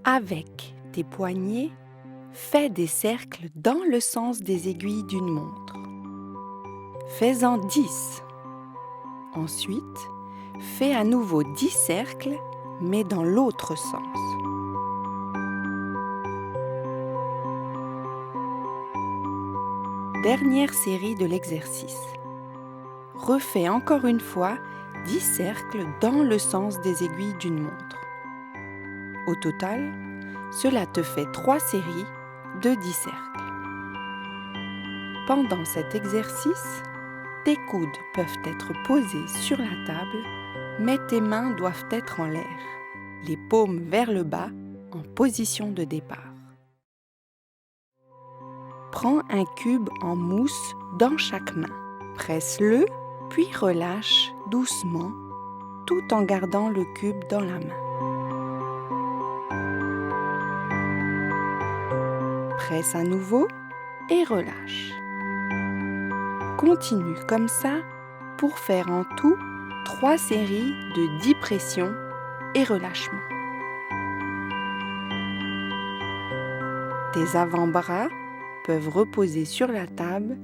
Avec tes poignets, fais des cercles dans le sens des aiguilles d'une montre. Fais-en 10. Ensuite, fais à nouveau 10 cercles, mais dans l'autre sens. Dernière série de l'exercice. Refais encore une fois 10 cercles dans le sens des aiguilles d'une montre. Au total, cela te fait 3 séries de 10 cercles. Pendant cet exercice, tes coudes peuvent être posés sur la table, mais tes mains doivent être en l'air, les paumes vers le bas en position de départ. Prends un cube en mousse dans chaque main. Presse-le, puis relâche doucement, tout en gardant le cube dans la main. Presse à nouveau et relâche. Continue comme ça pour faire en tout 3 séries de 10 pressions et relâchements. Tes avant-bras peuvent reposer sur la table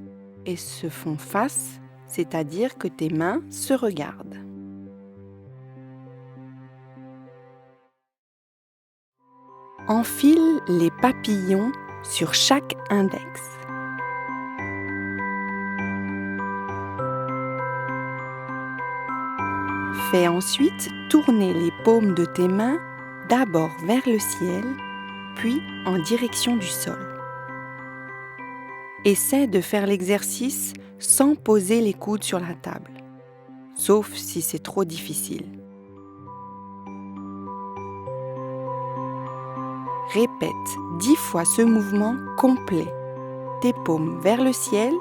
et se font face, c'est-à-dire que tes mains se regardent. Enfile les papillons sur chaque index. Fais ensuite tourner les paumes de tes mains d'abord vers le ciel, puis en direction du sol. Essaie de faire l'exercice sans poser les coudes sur la table, sauf si c'est trop difficile. Répète 10 fois ce mouvement complet, tes paumes vers le ciel,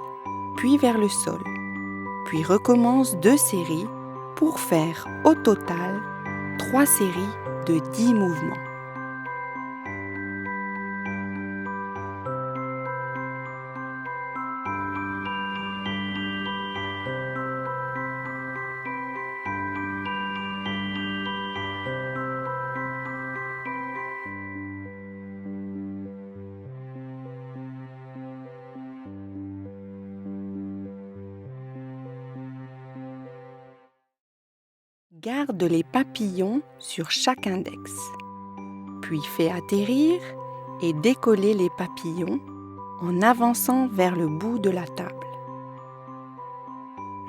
puis vers le sol, puis recommence 2 séries pour faire au total 3 séries de 10 mouvements. Garde les papillons sur chaque index, puis fais atterrir et décoller les papillons en avançant vers le bout de la table.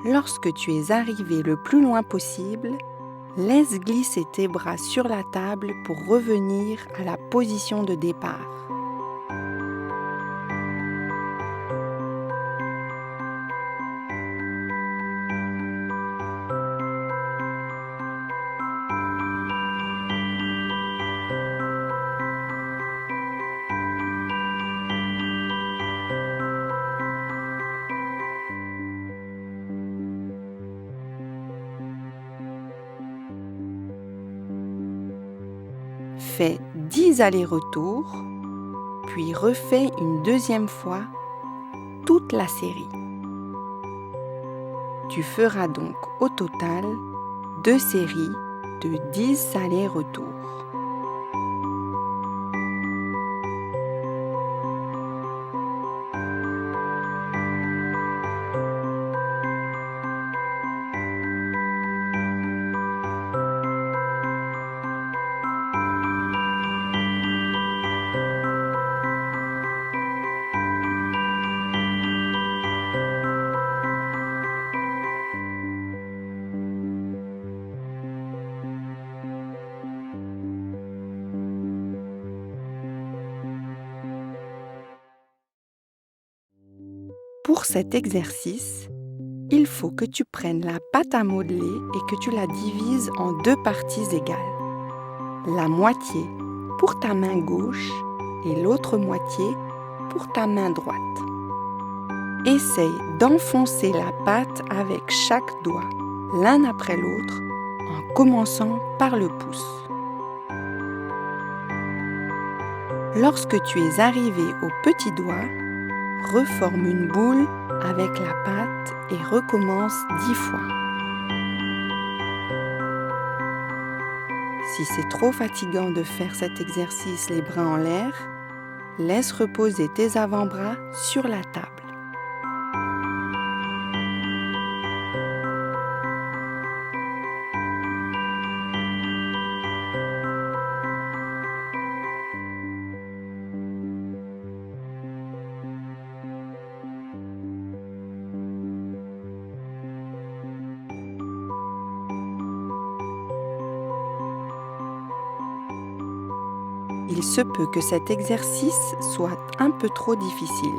Lorsque tu es arrivé le plus loin possible, laisse glisser tes bras sur la table pour revenir à la position de départ. Fais 10 allers-retours, puis refais une deuxième fois toute la série. Tu feras donc au total 2 séries de 10 allers-retours. Pour cet exercice, il faut que tu prennes la pâte à modeler et que tu la divises en 2 parties égales. La moitié pour ta main gauche et l'autre moitié pour ta main droite. Essaye d'enfoncer la pâte avec chaque doigt, l'un après l'autre, en commençant par le pouce. Lorsque tu es arrivé au petit doigt, reforme une boule avec la pâte et recommence 10 fois. Si c'est trop fatigant de faire cet exercice les bras en l'air, laisse reposer tes avant-bras sur la table. Il se peut que cet exercice soit un peu trop difficile,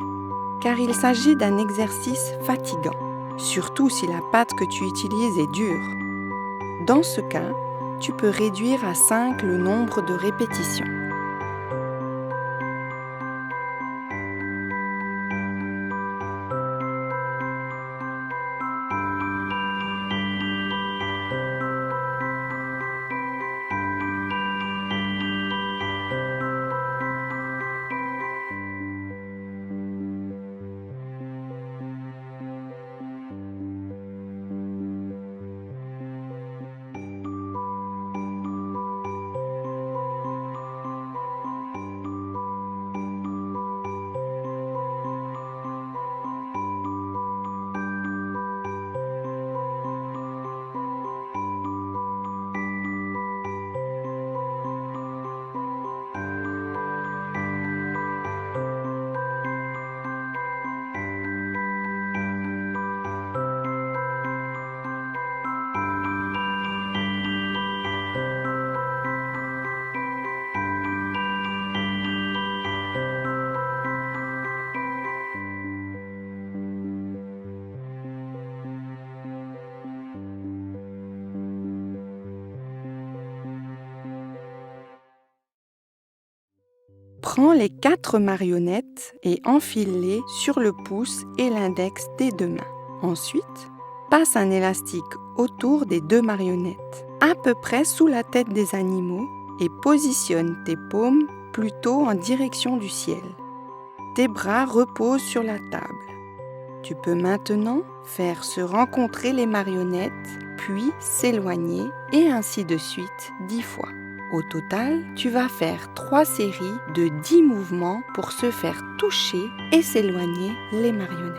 car il s'agit d'un exercice fatigant, surtout si la patte que tu utilises est dure. Dans ce cas, tu peux réduire à 5 le nombre de répétitions. Prends les 4 marionnettes et enfile-les sur le pouce et l'index des 2 mains. Ensuite, passe un élastique autour des 2 marionnettes, à peu près sous la tête des animaux, et positionne tes paumes plutôt en direction du ciel. Tes bras reposent sur la table. Tu peux maintenant faire se rencontrer les marionnettes, puis s'éloigner, et ainsi de suite 10 fois. Au total, tu vas faire 3 séries de 10 mouvements pour se faire toucher et s'éloigner les marionnettes.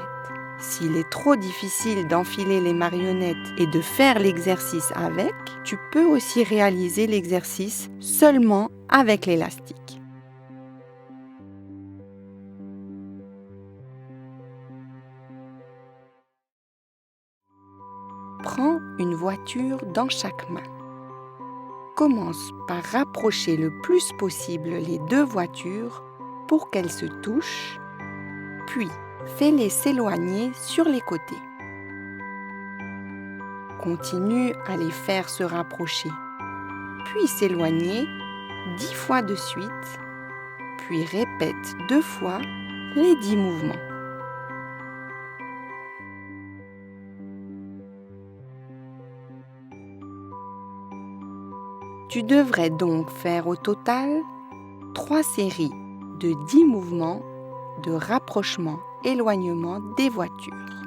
S'il est trop difficile d'enfiler les marionnettes et de faire l'exercice avec, tu peux aussi réaliser l'exercice seulement avec l'élastique. Prends une voiture dans chaque main. Commence par rapprocher le plus possible les 2 voitures pour qu'elles se touchent, puis fais-les s'éloigner sur les côtés. Continue à les faire se rapprocher, puis s'éloigner 10 fois de suite, puis répète 2 fois les 10 mouvements. Tu devrais donc faire au total 3 séries de 10 mouvements de rapprochement-éloignement des voitures.